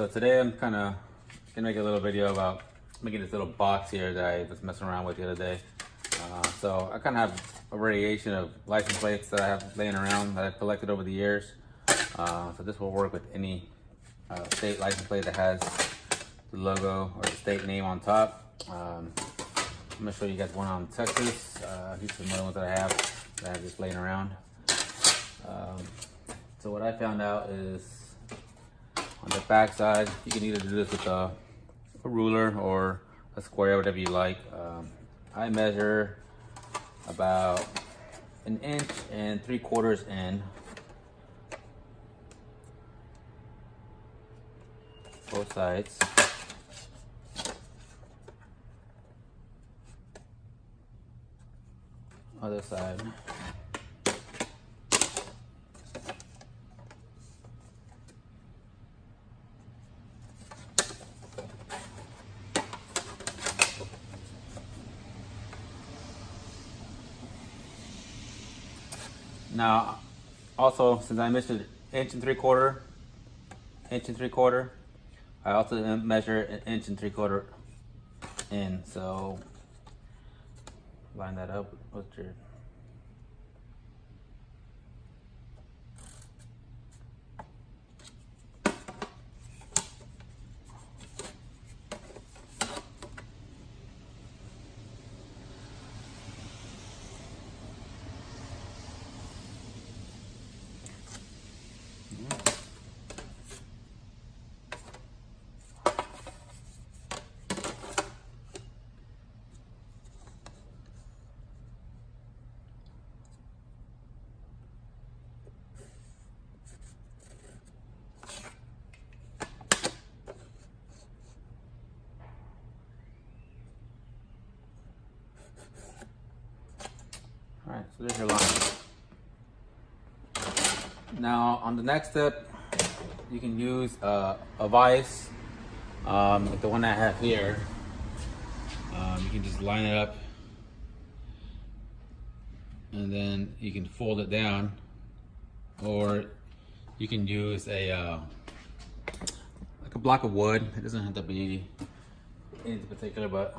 so today I'm kind of gonna make a little video about making this little box here that I was messing around with the other day. So I kind of have a variation of license plates that I have laying around that I've collected over the years. So this will work with any state license plate that has the logo or the state name on top. I'm gonna show you guys one on Texas. These are some other ones that I have just laying around. So what I found out is on the back side, you can either do this with a ruler or a square, whatever you like. I measure about 1 3/4 inches in. Both sides. Other side. Now, also, since I measured 1 3/4 inches, I also measure 1 3/4 inches in. So line that up with your Alright, so there's your line. Now on the next step, you can use a vise, like the one I have here. You can just line it up and then you can fold it down, or you can use like a block of wood. It doesn't have to be anything particular, but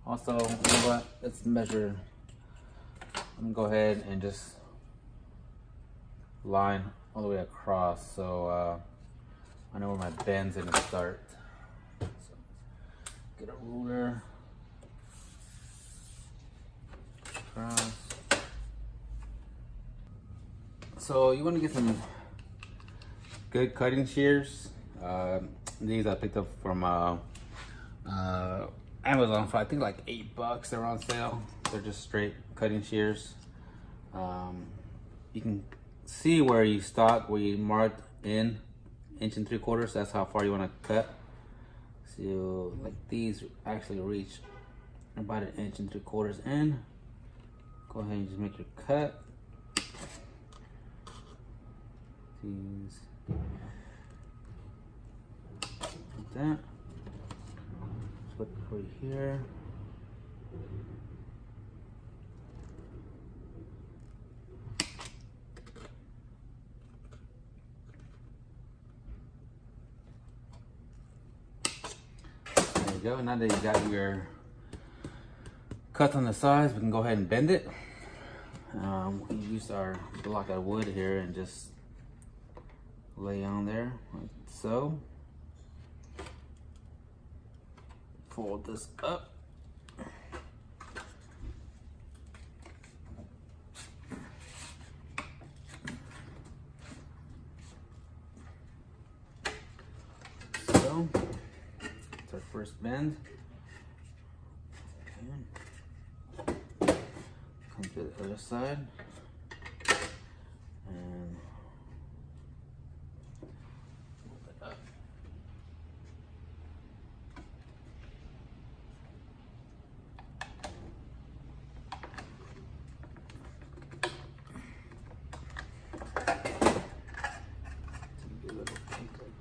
also, you know what? Let's measure. I'm gonna go ahead and just line all the way across, so I know where my bend's gonna start. So get a ruler across. So you want to get some good cutting shears. These I picked up from Amazon for I think like $8. They're on sale. They're just straight cutting shears. You can see where you stop, where you marked in 1 3/4. That's how far you want to cut. So like these actually reach about 1 3/4 in. Go ahead and just make your cut. These like that. Look over here. There you go. Now that you got your cuts on the sides, we can go ahead and bend it. We use our block of wood here and just lay on there like so. Fold this up. So, it's our first bend. Okay. Come to the other side. And move it up.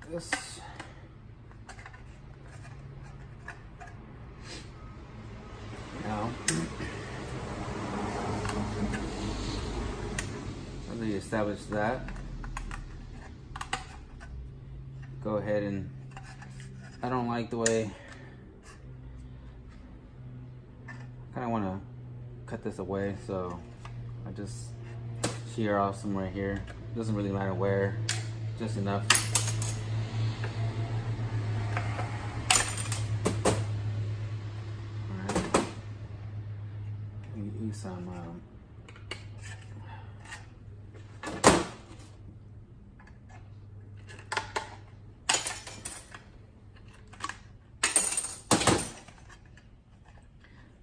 This. Now, after you establish that, go ahead and, I don't like the way, I kind of want to cut this away, so I just shear off some right here. Doesn't really matter where, just enough. Alright, use some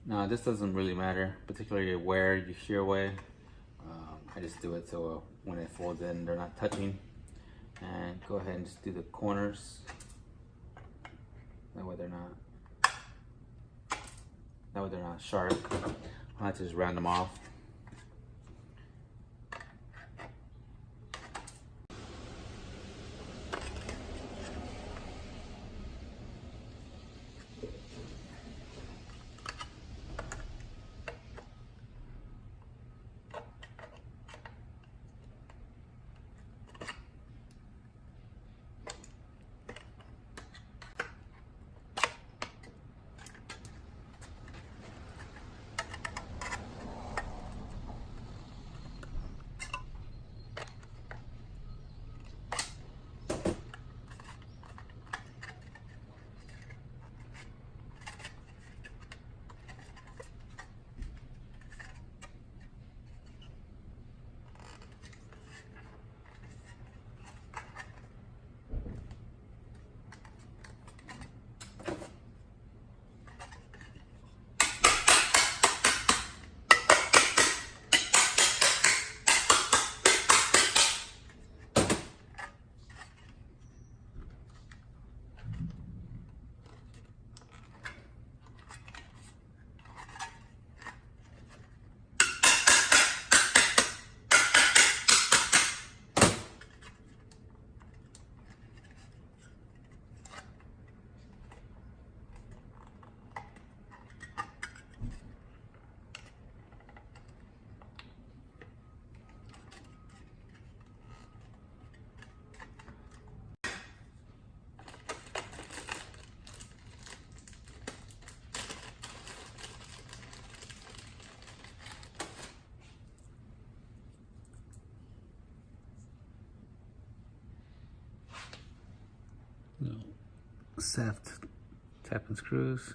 now this doesn't really matter, particularly where you shear away. I just do it so when it folds in, they're not touching. And go ahead and just do the corners. That way they're not sharp. I like to just round them off. Soft tapping screws.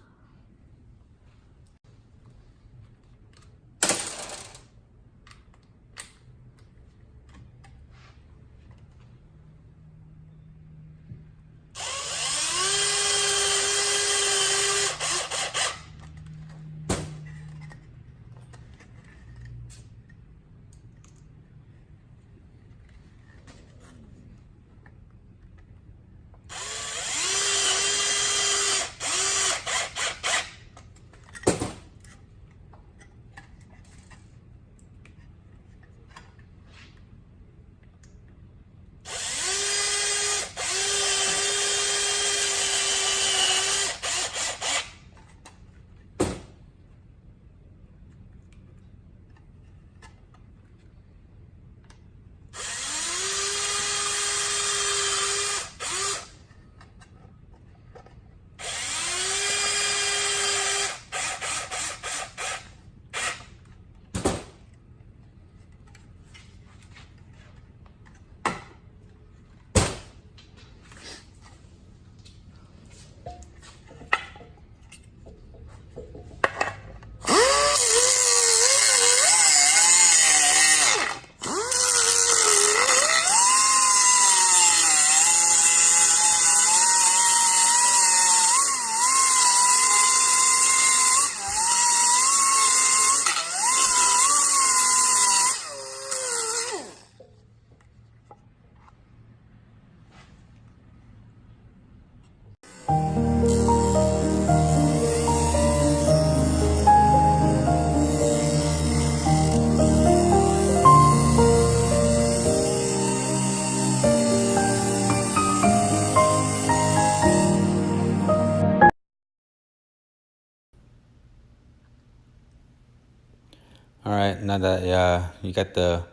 All right, now that you got the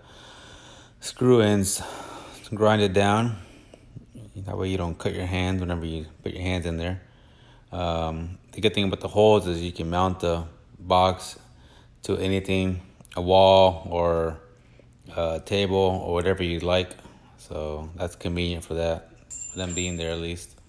screw ends grinded down, That way you don't cut your hand whenever you put your hands in there. The good thing about the holes is you can mount the box to anything, a wall or a table or whatever you like. So that's convenient for that, for them being there at least.